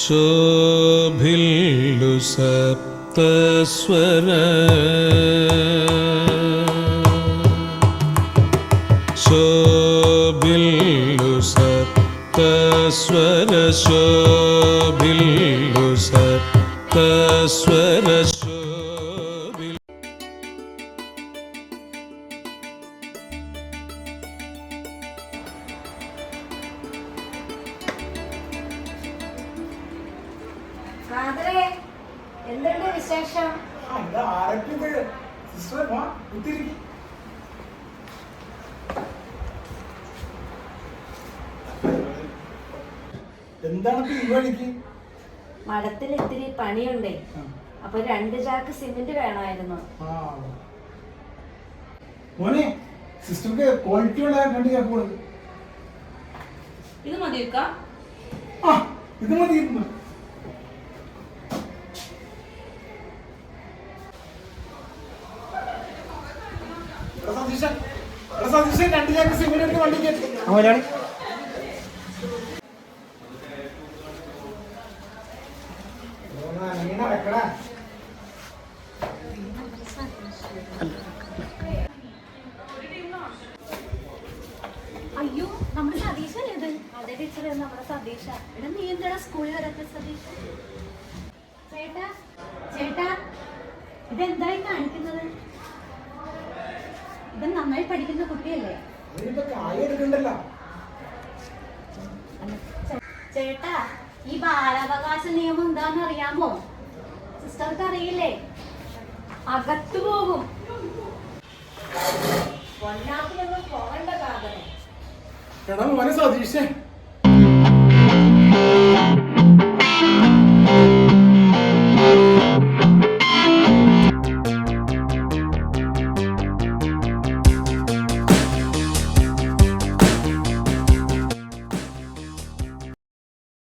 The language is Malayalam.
ശോഭില്ലു സപ്തസ്വര ശോഭില്ലു സപ്തസ്വര ശോഭില്ലു സപ്തസ്വര എന്തുണ്ട് വിശേഷം? മഠത്തിൽ ഇത്തിരി പണിയുണ്ടേ, അപ്പൊ 2 ചാക്ക് സിമന്റ് വേണമായിരുന്നു. ഇത് മതി. ഇത് മതി. അയ്യോ, നമ്മുടെ സതീശല്ലേ ഇത്? അതെ ടീച്ചറെ, നമ്മുടെ സതീഷ. ഇവിടെ നീ എന്താ സ്കൂളിൽ വരാത്ത സതീഷ? ചേട്ടാ ചേട്ടാ, ഇതെന്തായി കാണിക്കുന്നത്? ഇത് നന്നായി പഠിക്കുന്ന കുട്ടിയല്ലേ? ചേട്ടാ, ഈ ബാലാവകാശ നിയമം എന്താന്ന് അറിയാമോ? സിസ്റ്റർക്ക് അറിയില്ലേ? അകത്തു പോകും. പൊന്നാപ്പിലൊന്നും പോകണ്ട കാതനെ. സതീഷേ